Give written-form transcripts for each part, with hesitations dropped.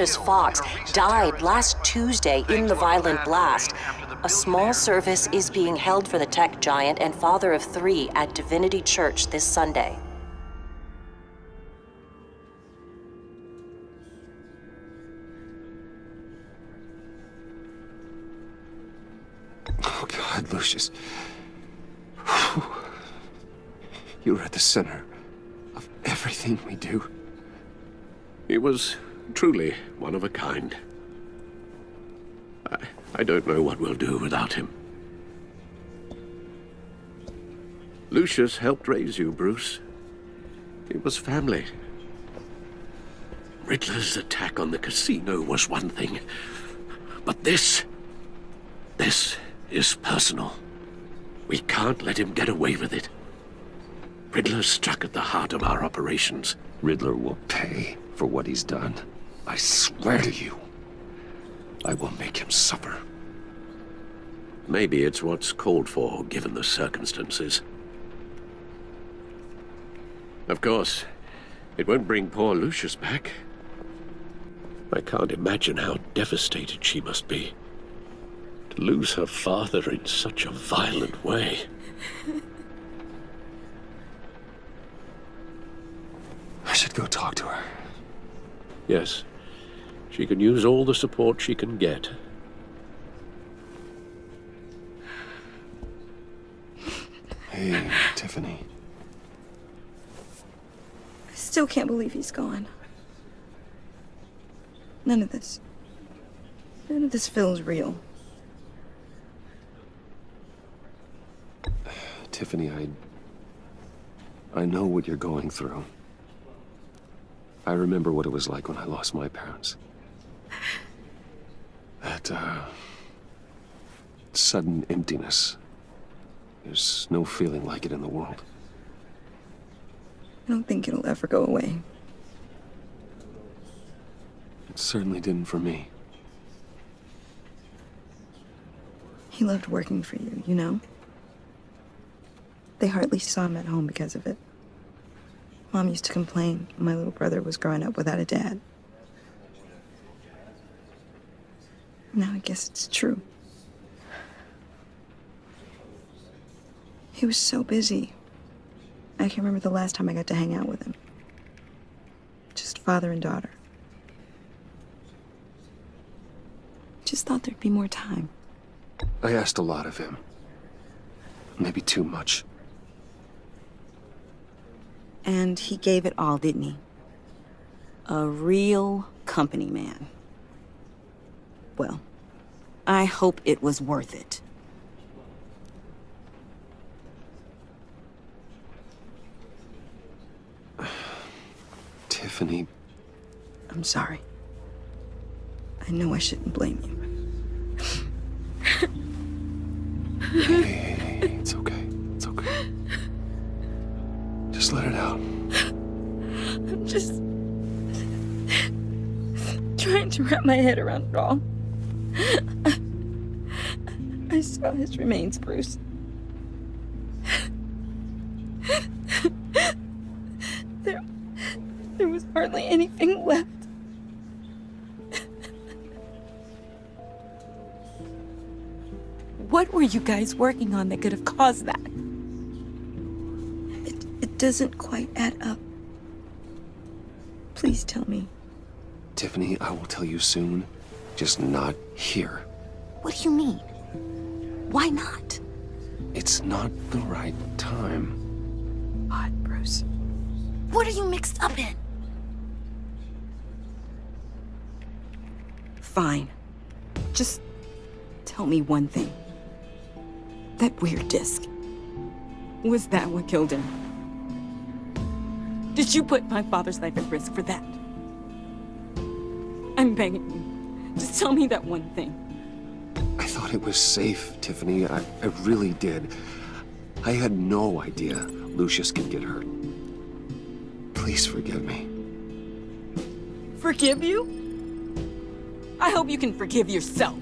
Fox died last Tuesday in the violent blast. A small service is being held for the tech giant and father of 3 at Divinity Church this Sunday. Oh, God, Lucius. You were at the center of everything we do. He was truly one of a kind. I don't know what we'll do without him. Lucius helped raise you, Bruce. It was family. Riddler's attack on the casino was one thing, but this is personal. We can't let him get away with it. Riddler struck at the heart of our operations. Riddler will pay for what he's done. I swear to you, I will make him suffer. Maybe it's what's called for, given the circumstances. Of course, it won't bring poor Lucius back. I can't imagine how devastated she must be. To lose her father in such a violent way. I should go talk to her. Yes, she can use all the support she can get. Hey, Tiffany. I still can't believe he's gone. None of this feels real. Tiffany, I know what you're going through. I remember what it was like when I lost my parents. That, sudden emptiness. There's no feeling like it in the world. I don't think it'll ever go away. It certainly didn't for me. He loved working for you, you know? They hardly saw him at home because of it. Mom used to complain my little brother was growing up without a dad. Now I guess it's true. He was so busy. I can't remember the last time I got to hang out with him. Just father and daughter. Just thought there'd be more time. I asked a lot of him. Maybe too much. And he gave it all, didn't he? A real company man. Well, I hope it was worth it. Tiffany. I'm sorry. I know I shouldn't blame you. Hey, it's okay. It's okay. Just let it out. I'm just trying to wrap my head around it all. I saw his remains, Bruce. There was hardly anything left. What were you guys working on that could have caused that? It doesn't quite add up. Please tell me. Tiffany, I will tell you soon. Just not here. What do you mean? Why not? It's not the right time. God, Bruce. What are you mixed up in? Fine. Just tell me one thing. That weird disc. Was that what killed him? Did you put my father's life at risk for that? I'm begging you. Just tell me that one thing. I thought it was safe, Tiffany. I really did. I had no idea Lucius could get hurt. Please forgive me. Forgive you? I hope you can forgive yourself.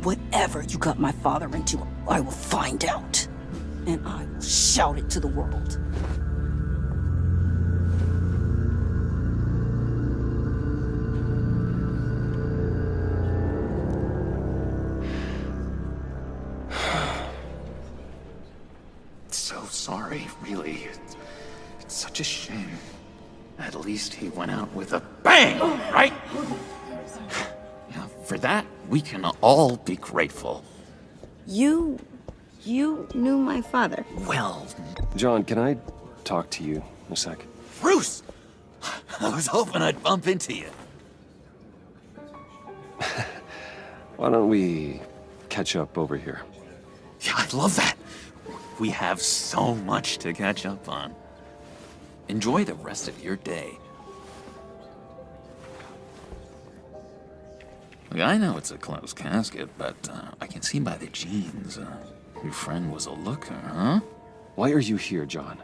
Whatever you got my father into, I will find out. And I will shout it to the world. such a shame. At least he went out with a bang, right? Yeah, for that, we can all be grateful. You knew my father. Well, John, can I talk to you a sec? Bruce! I was hoping I'd bump into you. Why don't we catch up over here? Yeah, I'd love that. We have so much to catch up on. Enjoy the rest of your day. Look, I know it's a closed casket, but I can see by the jeans, your friend was a looker, huh? Why are you here, John?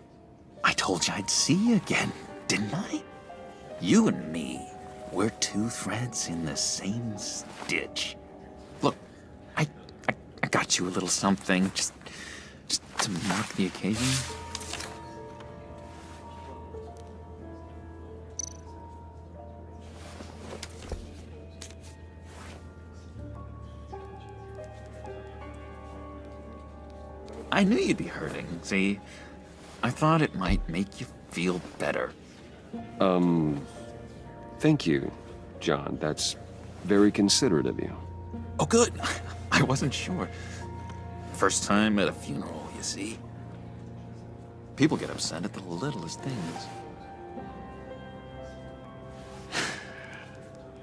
I told you I'd see you again, didn't I? You and me, we're two threads in the same stitch. Look, I got you a little something, just to mark the occasion. I knew you'd be hurting, see? I thought it might make you feel better. Thank you, John. That's very considerate of you. Oh, good. I wasn't sure. First time at a funeral, you see. People get upset at the littlest things.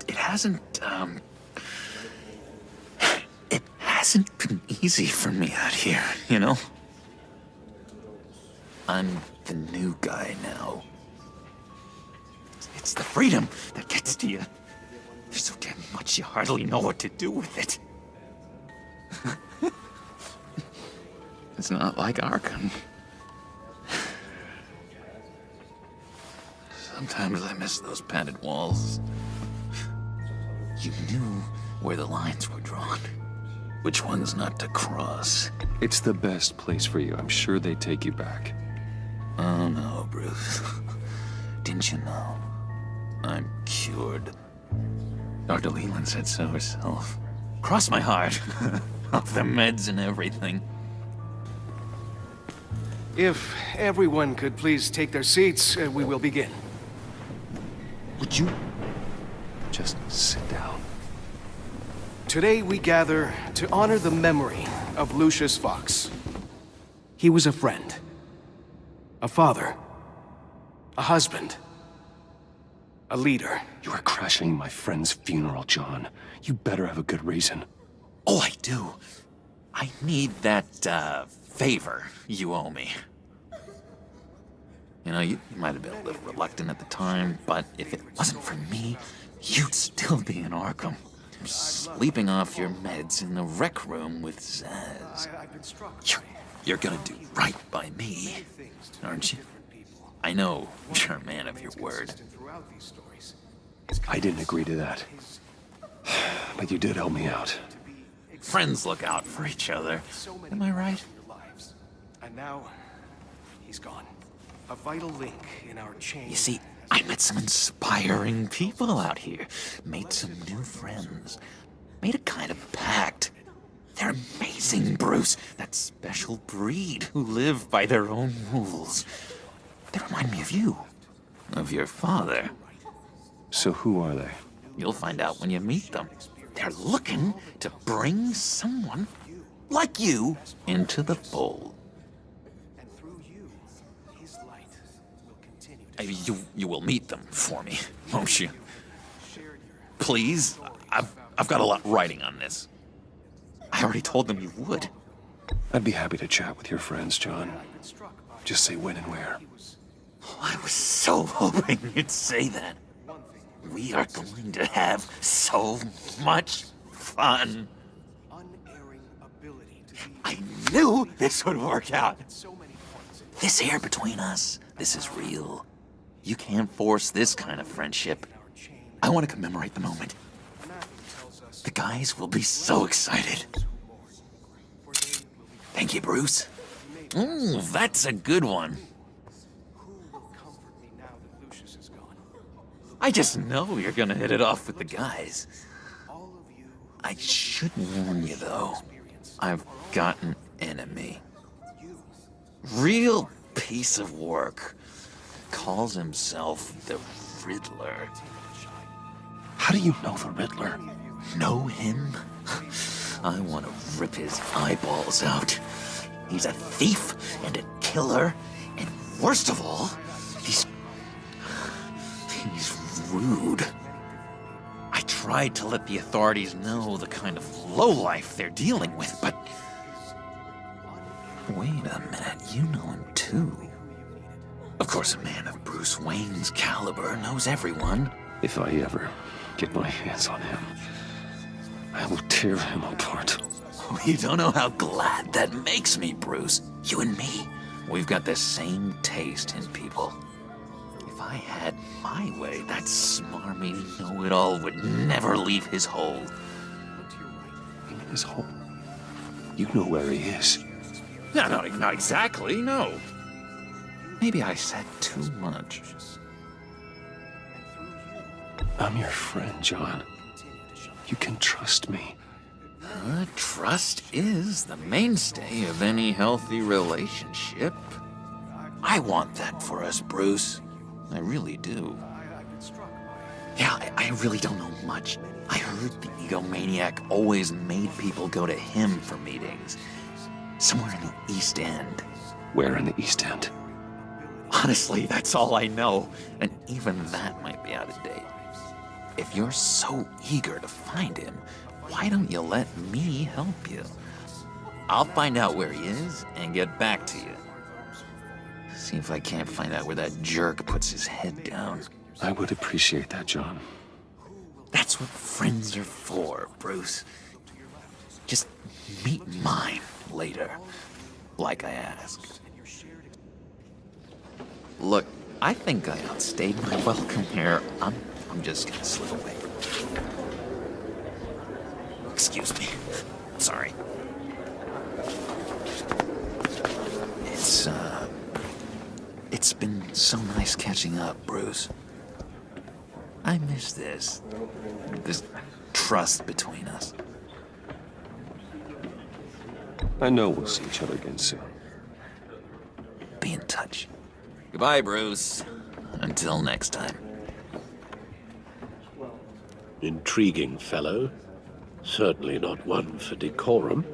It hasn't been easy for me out here, you know? I'm the new guy now. It's the freedom that gets to you. There's so damn much you hardly know what to do with it. It's not like Arkham. Sometimes I miss those padded walls. You knew where the lines were drawn. Which ones not to cross. It's the best place for you. I'm sure they take you back. Oh no, Bruce. Didn't you know? I'm cured. Dr. Leland said so herself. Cross my heart. Off the meds and everything. If everyone could please take their seats, we will begin. Would you just sit down? Today we gather to honor the memory of Lucius Fox. He was a friend, a father, a husband, a leader. You are crashing my friend's funeral, John. You better have a good reason. Oh, I do. I need that, favor you owe me. You know, you might have been a little reluctant at the time, but if it wasn't for me, you'd still be in Arkham. Sleeping off your meds in the rec room with Zaz. You're gonna do right by me, aren't you? I know you're a man of your word. I didn't agree to that. But you did help me out. Friends look out for each other. Am I right? And now, he's gone. A vital link in our chain. You see, I met some inspiring people out here. Made some new friends. Made a kind of pact. They're amazing, Bruce. That special breed who live by their own rules. They remind me of you. Of your father. So who are they? You'll find out when you meet them. They're looking to bring someone like you into the fold. And through you, his light will continue to You will meet them for me, won't you? Please? I've got a lot writing on this. I already told them you would. I'd be happy to chat with your friends, John. Just say when and where. I was so hoping you'd say that. We are going to have so much fun. unerring ability to be I knew this would work out. This air between us, this is real. You can't force this kind of friendship. I want to commemorate the moment. The guys will be so excited. Thank you, Bruce. That's a good one. who will comfort me now that Lucius is gone. I just know you're gonna hit it off with the guys. All of you I should warn you, though. I've got an enemy. Real piece of work. calls himself the Riddler. How do you know the Riddler? Know him? I want to rip his eyeballs out. He's a thief and a killer, and worst of all, he's rude. I tried to let the authorities know the kind of lowlife they're dealing with, but... Wait a minute, you know him too. Of course, a man of Bruce Wayne's caliber knows everyone. If I ever get my hands on him, I will tear him apart. You don't know how glad that makes me, Bruce. You and me, we've got the same taste in people. If I had my way, that smarmy know-it-all would never leave his hole. His hole? You know where he is. No, not exactly, no. Maybe I said too much. I'm your friend, John. You can trust me. Trust is the mainstay of any healthy relationship. I want that for us, Bruce. I really do. Yeah, I really don't know much. I heard the egomaniac always made people go to him for meetings. Somewhere in the East End. Where in the East End? Honestly, that's all I know. And even that might be out of date. If you're so eager to find him, why don't you let me help you? I'll find out where he is and get back to you. See if I can't find out where that jerk puts his head down. I would appreciate that, John. That's what friends are for, Bruce. Just meet mine later, like I asked. Look, I think I outstayed my welcome here. I'm just gonna slip away. Excuse me. Sorry. It's been so nice catching up, Bruce. I miss this trust between us. I know we'll see each other again soon. Be in touch. Goodbye, Bruce. Until next time. Intriguing fellow. Certainly not one for decorum.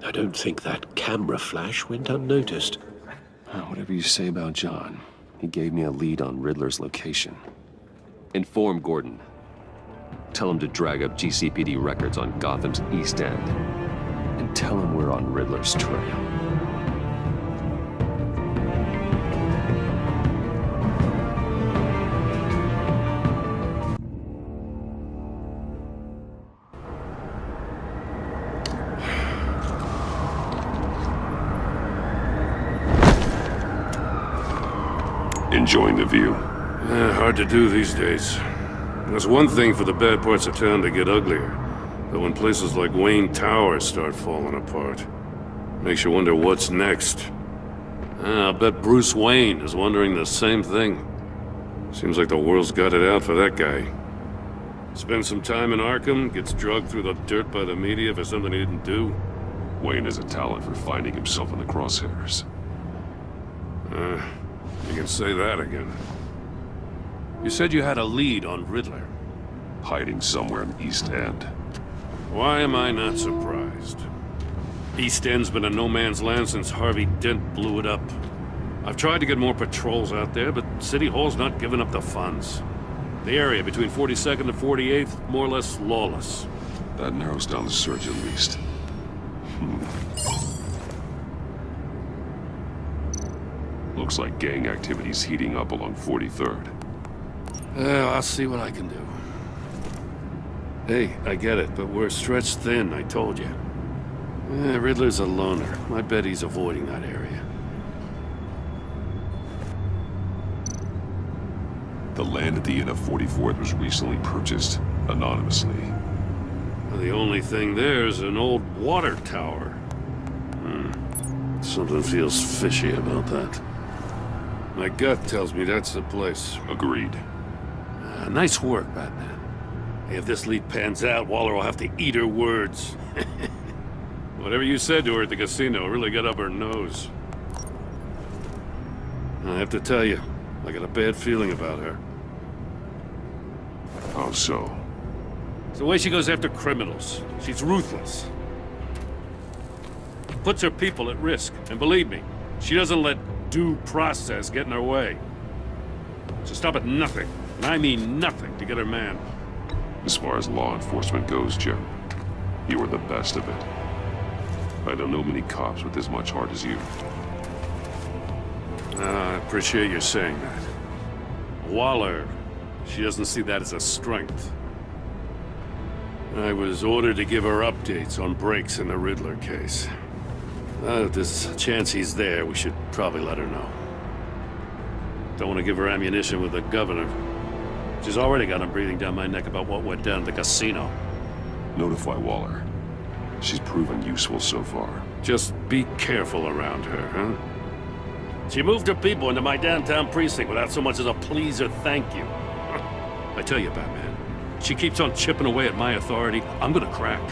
I don't think that camera flash went unnoticed. Whatever you say about John, he gave me a lead on Riddler's location. Inform Gordon. Tell him to drag up GCPD records on Gotham's East End. And tell him we're on Riddler's trail. Enjoying the view? Hard to do these days. There's one thing for the bad parts of town to get uglier, but when places like Wayne Tower start falling apart, makes you wonder what's next. I'll bet Bruce Wayne is wondering the same thing. Seems like the world's got it out for that guy. Spends some time in Arkham, gets drugged through the dirt by the media for something he didn't do. Wayne has a talent for finding himself in the crosshairs. You can say that again. You said you had a lead on Riddler. Hiding somewhere in the East End. Why am I not surprised? East End's been a no-man's land since Harvey Dent blew it up. I've tried to get more patrols out there, but City Hall's not giving up the funds. The area between 42nd and 48th, more or less lawless. That narrows down the search at least. Looks like gang activity's heating up along 43rd. Well, I'll see what I can do. Hey, I get it, but we're stretched thin, I told you. Riddler's a loner. I bet he's avoiding that area. The land at the end of 44th was recently purchased, anonymously. Well, the only thing there's an old water tower. Something feels fishy about that. My gut tells me that's the place. Agreed. Nice work, Batman. Hey, if this lead pans out, Waller will have to eat her words. Whatever you said to her at the casino really got up her nose. I have to tell you, I got a bad feeling about her. How so? It's the way she goes after criminals. She's ruthless. Puts her people at risk. And believe me, she doesn't let due process get in her way. She'll stop at nothing, and I mean nothing, to get her man. As far as law enforcement goes, Jim, you are the best of it. I don't know many cops with as much heart as you. I appreciate you saying that. Waller, she doesn't see that as a strength. I was ordered to give her updates on breaks in the Riddler case. If there's a chance he's there, we should probably let her know. Don't want to give her ammunition with the governor. She's already got him breathing down my neck about what went down at the casino. Notify Waller. She's proven useful so far. Just be careful around her, huh? She moved her people into my downtown precinct without so much as a please or thank you. I tell you, Batman, she keeps on chipping away at my authority, I'm gonna crack.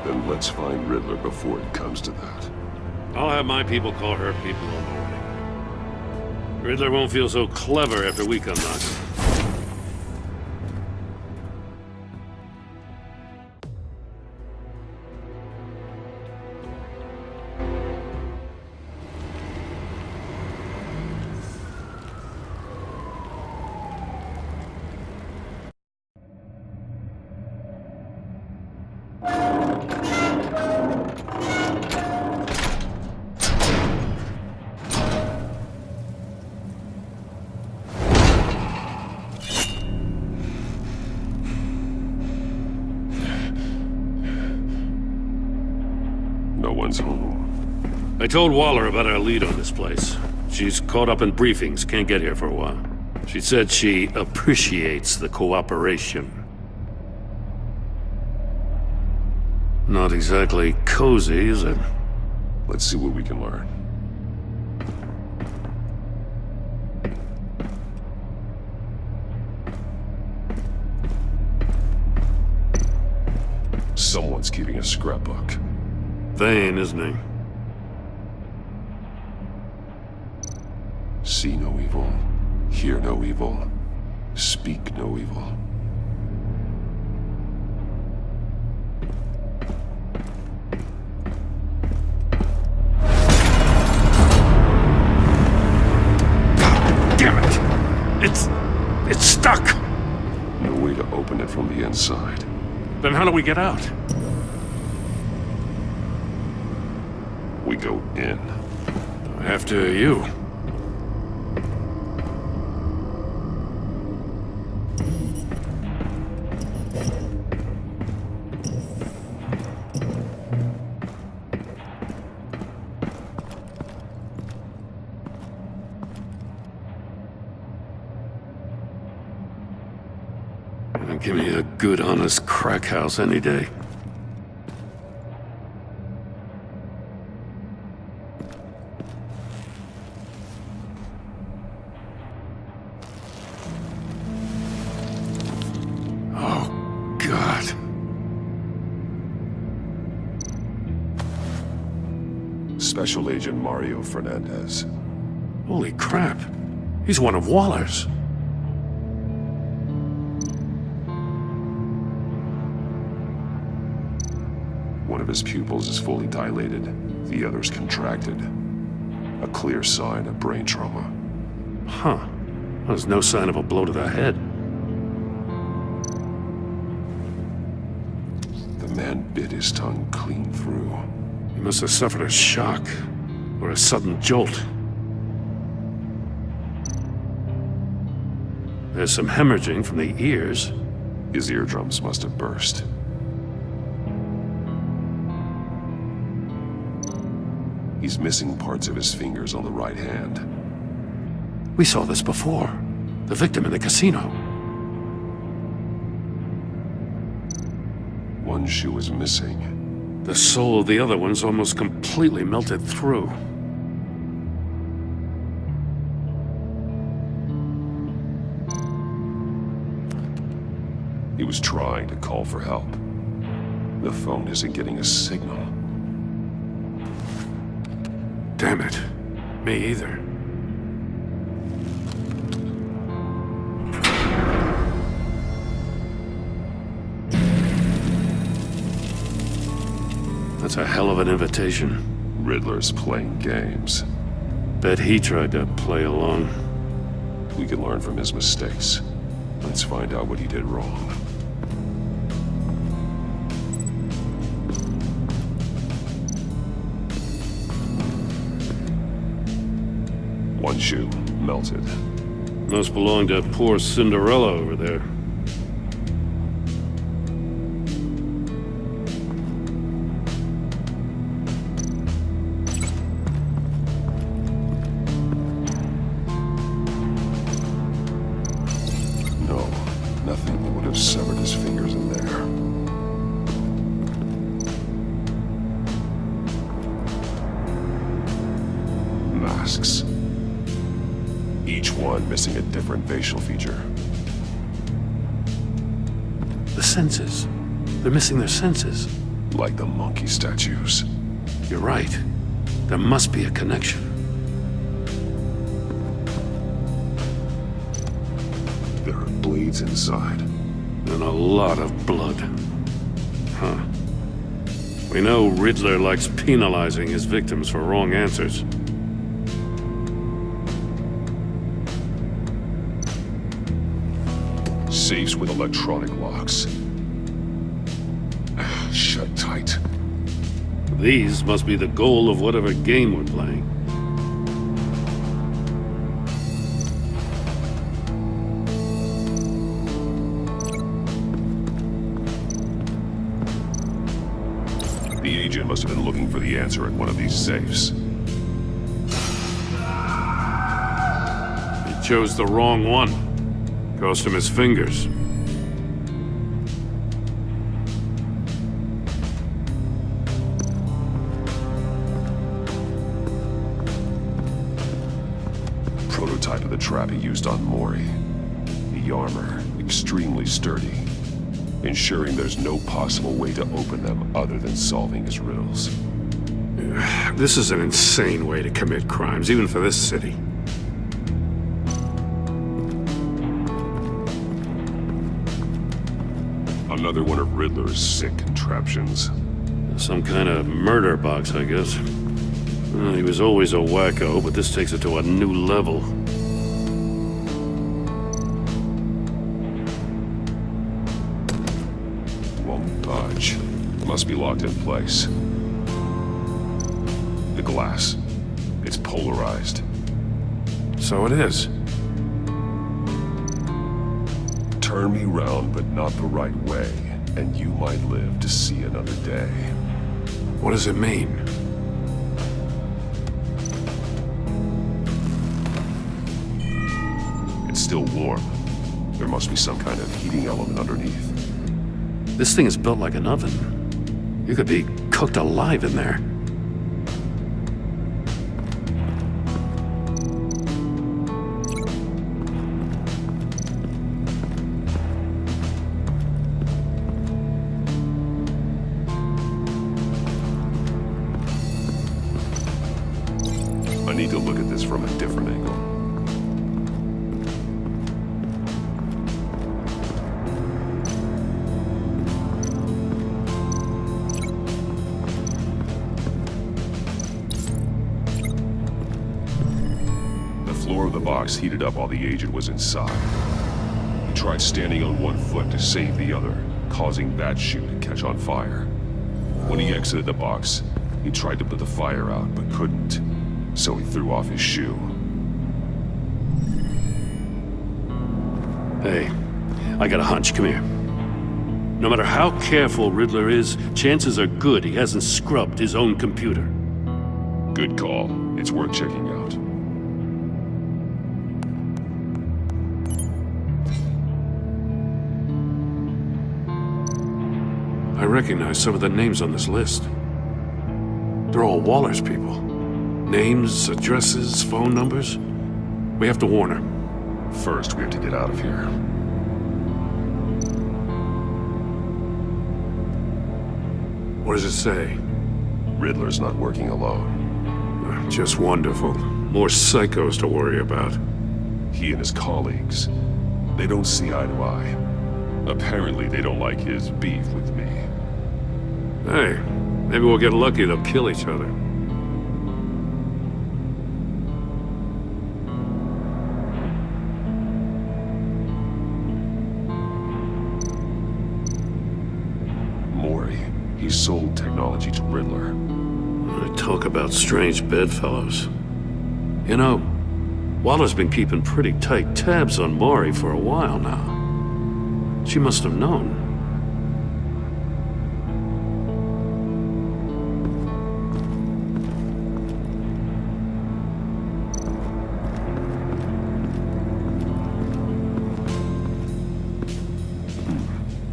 Then let's find Riddler before it comes to that. I'll have my people call her people on the way. Riddler won't feel so clever after we come knocking. No one's home. I told Waller about our lead on this place. She's caught up in briefings, can't get here for a while. She said she appreciates the cooperation. Not exactly cozy, is it? Let's see what we can learn. Someone's keeping a scrapbook. Vain, isn't he? See no evil, hear no evil, speak no evil. Damn it! It's stuck! No way to open it from the inside. Then how do we get out? We go in. After you. Give me a good, honest crack house any day. Oh, God. Special Agent Mario Fernandez. Holy crap. He's one of Waller's. One of his pupils is fully dilated, the other's contracted. A clear sign of brain trauma. Huh. There's no sign of a blow to the head. The man bit his tongue clean through. He must have suffered a shock, or a sudden jolt. There's some hemorrhaging from the ears. His eardrums must have burst. He's missing parts of his fingers on the right hand. We saw this before. The victim in the casino. One shoe is missing. The sole of the other one's almost completely melted through. He was trying to call for help. The phone isn't getting a signal. Damn it. Me either. That's a hell of an invitation. Riddler's playing games. Bet he tried to play along. We can learn from his mistakes. Let's find out what he did wrong. One shoe, melted. Must belong to poor Cinderella over there. No, nothing that would have severed his fingers in there. Masks. Each one missing a different facial feature. The senses. They're missing their senses. Like the monkey statues. You're right. There must be a connection. There are bleeds inside. And a lot of blood. Huh. We know Riddler likes penalizing his victims for wrong answers. Safes with electronic locks. Shut tight. These must be the goal of whatever game we're playing. The agent must have been looking for the answer in one of these safes. He chose the wrong one. Cost him his fingers. Prototype of the trap he used on Mori. The armor, extremely sturdy, ensuring there's no possible way to open them other than solving his riddles. This is an insane way to commit crimes, even for this city. Another one of Riddler's sick contraptions. Some kind of murder box, I guess. Well, he was always a wacko, but this takes it to a new level. Won't budge. Must be locked in place. The glass. It's polarized. So it is. Turn me round, but not the right way, and you might live to see another day. What does it mean? It's still warm. There must be some kind of heating element underneath. This thing is built like an oven. You could be cooked alive in there. I need to look at this from a different angle. The floor of the box heated up while the agent was inside. He tried standing on one foot to save the other, causing that shoe to catch on fire. When he exited the box, he tried to put the fire out, but couldn't. So he threw off his shoe. Hey, I got a hunch. Come here. No matter how careful Riddler is, chances are good he hasn't scrubbed his own computer. Good call. It's worth checking out. I recognize some of the names on this list. They're all Waller's people. Names, addresses, phone numbers. We have to warn her. First, we have to get out of here. What does it say? Riddler's not working alone. Just wonderful. More psychos to worry about. He and his colleagues, they don't see eye to eye. Apparently, they don't like his beef with me. Hey, Maybe we'll get lucky, they'll kill each other. Maury, he sold technology to Riddler. Talk about strange bedfellows. You know, Waller's been keeping pretty tight tabs on Maury for a while now. She must have known.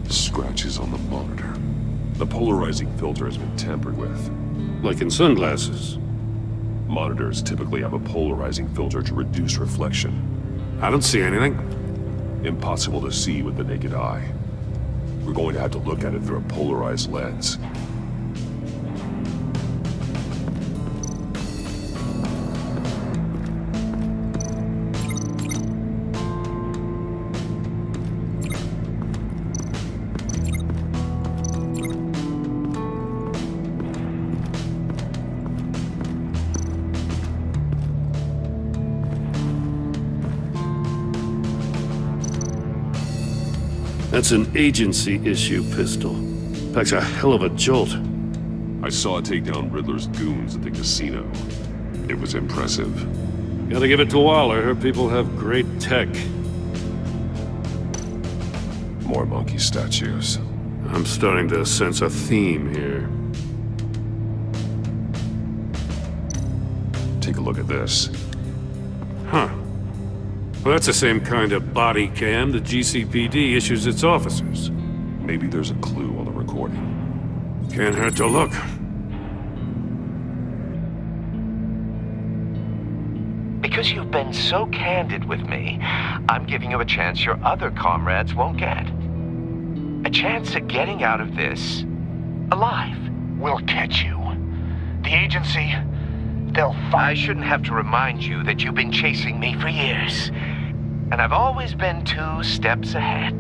Scratches on the monitor. The polarizing filter has been tampered with. Like in sunglasses. Monitors typically have a polarizing filter to reduce reflection. I don't see anything. Impossible to see with the naked eye. We're going to have to look at it through a polarized lens. That's an agency issue pistol. Packs a hell of a jolt. I saw it take down Riddler's goons at the casino. It was impressive. Gotta give it to Waller. Her people have great tech. More monkey statues. I'm starting to sense a theme here. Take a look at this. Huh. Well, that's the same kind of body cam the GCPD issues its officers. Maybe there's a clue on the recording. Can't hurt to look. Because you've been so candid with me, I'm giving you a chance your other comrades won't get. A chance at getting out of this alive. We'll catch you. The agency, they'll find... I shouldn't have to remind you that you've been chasing me for years. And I've always been 2 steps ahead.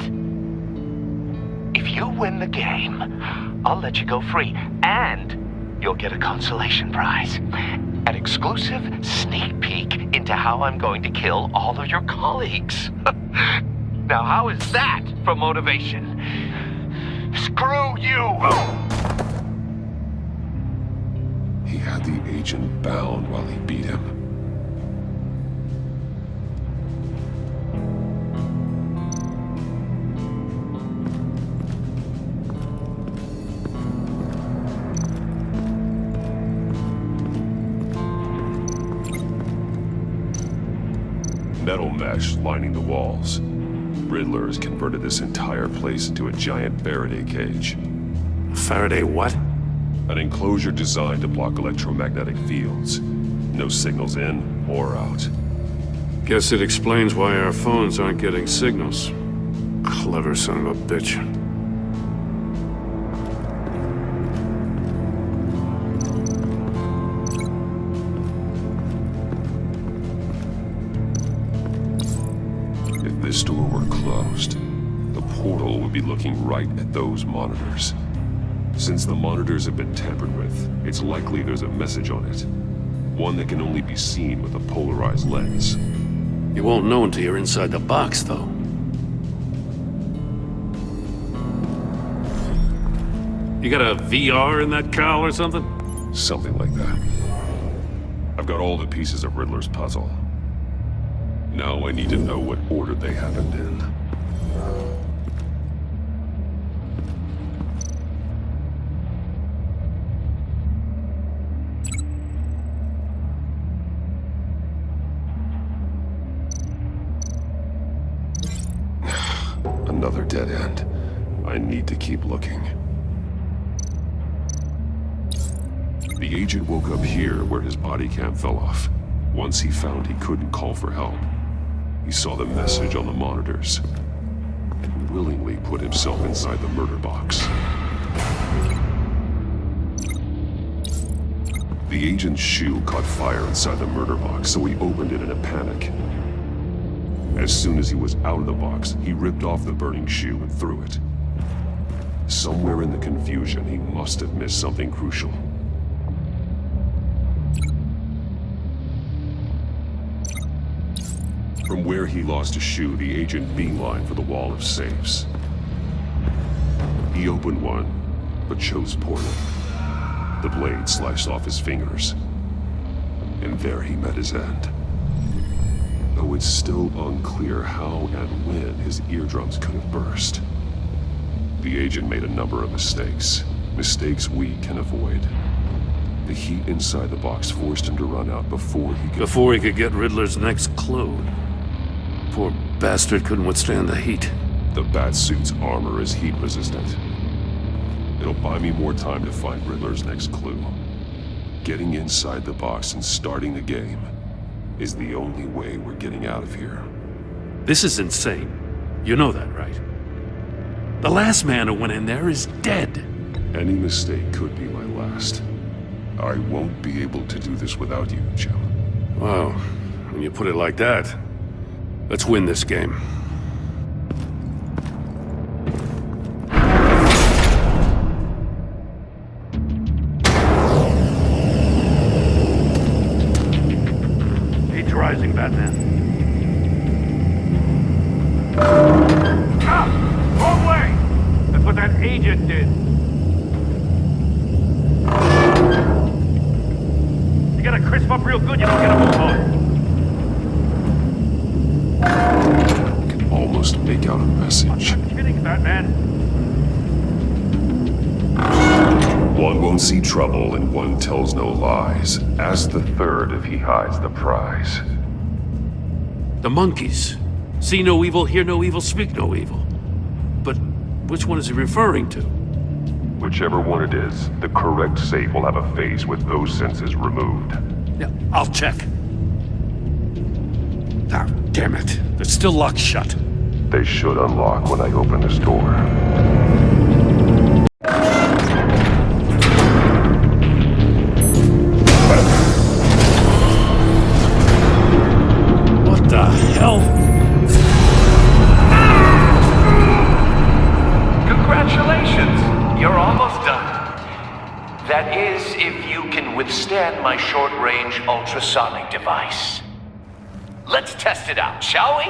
If you win the game, I'll let you go free. And you'll get a consolation prize. An exclusive sneak peek into how I'm going to kill all of your colleagues. Now, how is that for motivation? Screw you! He had the agent bound while he beat him. Metal mesh lining the walls. Riddler has converted this entire place into a giant Faraday cage. Faraday what? An enclosure designed to block electromagnetic fields. No signals in or out. Guess it explains why our phones aren't getting signals. Clever son of a bitch. If this door were closed, the portal would be looking right at those monitors. Since the monitors have been tampered with, it's likely there's a message on it. One that can only be seen with a polarized lens. You won't know until you're inside the box, though. You got a VR in that cowl or something? Something like that. I've got all the pieces of Riddler's puzzle. Now I need to know what order they happened in. Another dead end. I need to keep looking. The agent woke up here where his body cam fell off. Once he found he couldn't call for help, he saw the message on the monitors and willingly put himself inside the murder box. The agent's shoe caught fire inside the murder box, so he opened it in a panic. As soon as he was out of the box, he ripped off the burning shoe and threw it. Somewhere in the confusion, he must have missed something crucial. From where he lost a shoe, the agent beelined for the wall of safes. He opened one, but chose poorly. The blade sliced off his fingers. And there he met his end. Though it's still unclear how and when his eardrums could have burst. The agent made a number of mistakes. Mistakes we can avoid. The heat inside the box forced him to run out before he could get Riddler's next clue. Poor bastard couldn't withstand the heat. The Batsuit's armor is heat resistant. It'll buy me more time to find Riddler's next clue. Getting inside the box and starting the game is the only way we're getting out of here. This is insane. You know that, right? The last man who went in there is dead. Any mistake could be my last. I won't be able to do this without you, Jim. Wow, when you put it like that, let's win this game. Heat's rising, Batman. Ah! Wrong way! That's what that agent did. You gotta crisp up real good, you don't get a move on. I can almost make out a message. I'm kidding, Batman. One won't see trouble and one tells no lies. Ask the third if he hides the prize. The monkeys. See no evil, hear no evil, speak no evil. But which one is he referring to? Whichever one it is, the correct safe will have a face with those senses removed. Yeah, I'll check. Ah, damn it. It's still locked shut. They should unlock when I open this door. What the hell? Congratulations! You're almost done. That is, if you can withstand my short-range ultrasonic device. Let's test it out, shall we?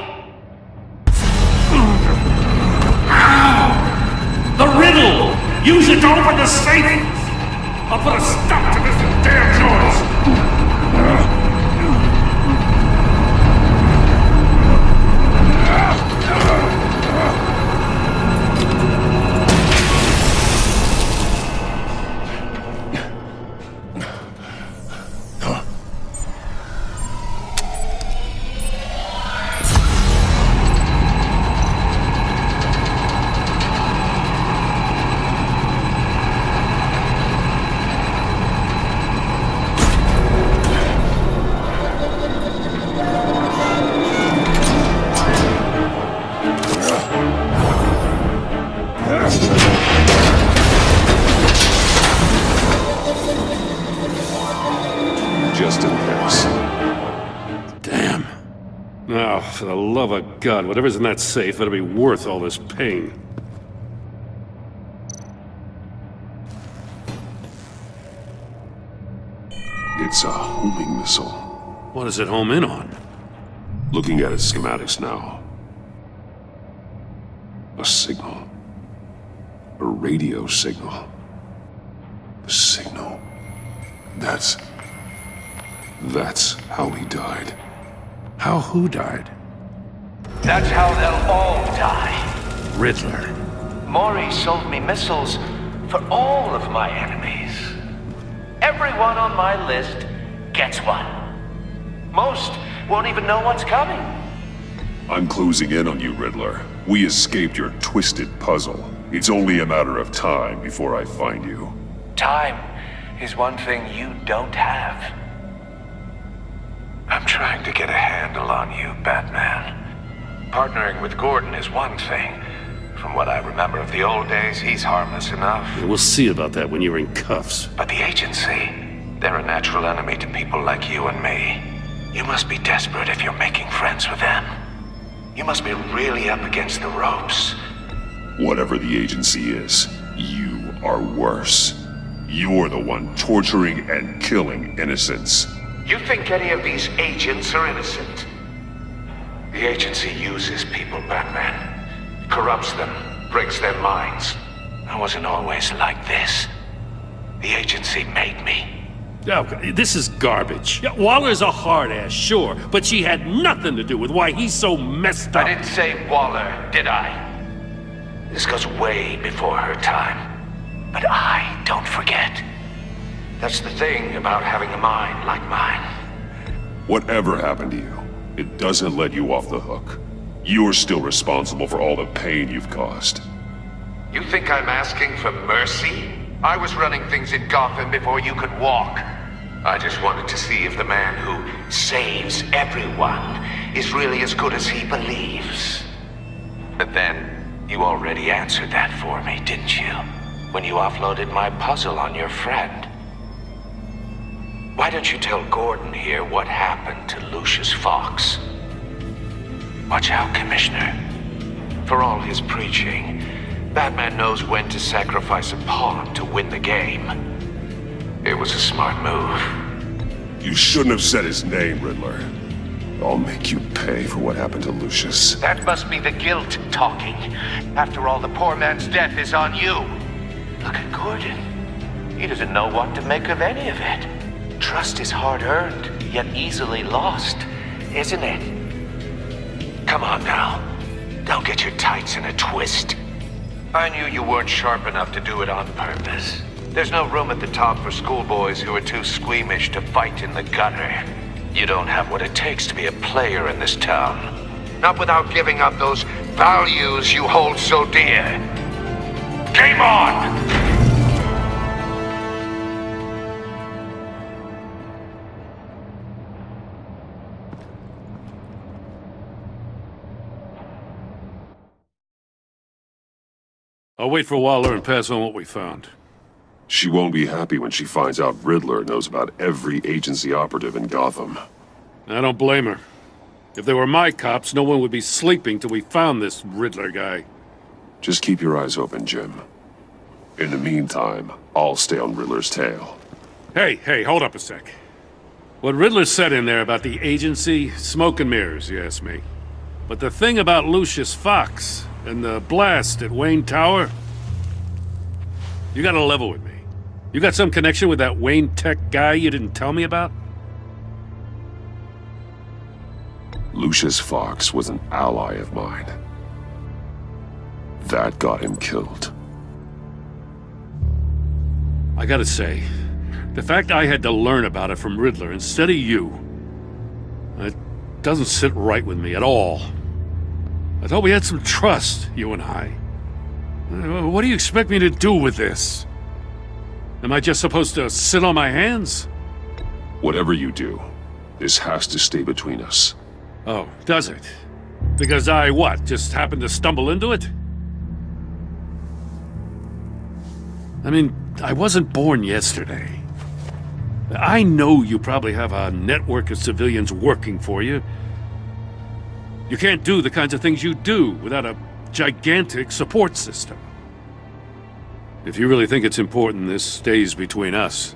The riddle! Use it to open the safe! I'll put a stop to this damn noise! Just in case. Damn. Now, for the love of God, whatever's in that safe better be worth all this pain. It's a homing missile. What does it home in on? Looking at its schematics now. A signal. A radio signal. A signal. That's how he died. How who died? That's how they'll all die. Riddler. Maury sold me missiles for all of my enemies. Everyone on my list gets one. Most won't even know what's coming. I'm closing in on you, Riddler. We escaped your twisted puzzle. It's only a matter of time before I find you. Time is one thing you don't have. I'm trying to get a handle on you, Batman. Partnering with Gordon is one thing. From what I remember of the old days, he's harmless enough. Yeah, we'll see about that when you're in cuffs. But the agency, they're a natural enemy to people like you and me. You must be desperate if you're making friends with them. You must be really up against the ropes. Whatever the agency is, You are worse. You're the one torturing and killing innocents. You think any of these agents are innocent? The agency uses people, Batman. Corrupts them, breaks their minds. I wasn't always like this. The agency made me. Okay, this is garbage. Yeah, Waller's a hard-ass, sure, but she had nothing to do with why he's so messed up. I didn't say Waller, did I? This goes way before her time. But I don't forget. That's the thing about having a mind like mine. Whatever happened to you, it doesn't let you off the hook. You're still responsible for all the pain you've caused. You think I'm asking for mercy? I was running things in Gotham before you could walk. I just wanted to see if the man who saves everyone is really as good as he believes. But then, you already answered that for me, didn't you? When you offloaded my puzzle on your friend. Why don't you tell Gordon here what happened to Lucius Fox? Watch out, Commissioner. For all his preaching, Batman knows when to sacrifice a pawn to win the game. It was a smart move. You shouldn't have said his name, Riddler. I'll make you pay for what happened to Lucius. That must be the guilt talking. After all, the poor man's death is on you. Look at Gordon. He doesn't know what to make of any of it. Trust is hard-earned, yet easily lost, isn't it? Come on now. Don't get your tights in a twist. I knew you weren't sharp enough to do it on purpose. There's no room at the top for schoolboys who are too squeamish to fight in the gutter. You don't have what it takes to be a player in this town. Not without giving up those values you hold so dear. Game on! I'll wait for Waller and pass on what we found. She won't be happy when she finds out Riddler knows about every agency operative in Gotham. I don't blame her. If they were my cops, no one would be sleeping till we found this Riddler guy. Just keep your eyes open, Jim. In the meantime, I'll stay on Riddler's tail. Hey, hold up a sec. What Riddler said in there about the agency, smoke and mirrors, you ask me. But the thing about Lucius Fox and the blast at Wayne Tower, you gotta level with me. You got some connection with that Wayne Tech guy you didn't tell me about? Lucius Fox was an ally of mine. That got him killed. I gotta say, the fact I had to learn about it from Riddler instead of you, it doesn't sit right with me at all. I thought we had some trust, you and I. What do you expect me to do with this? Am I just supposed to sit on my hands? Whatever you do, this has to stay between us. Oh, does it? Because I, what, just happened to stumble into it? I mean, I wasn't born yesterday. I know you probably have a network of civilians working for you. You can't do the kinds of things you do without a gigantic support system. If you really think it's important this stays between us,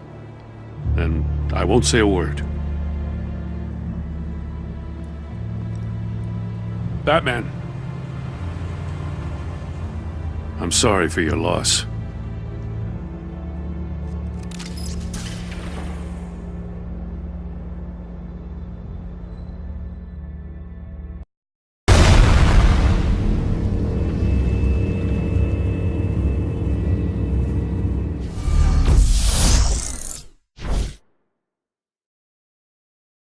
then I won't say a word. Batman, I'm sorry for your loss.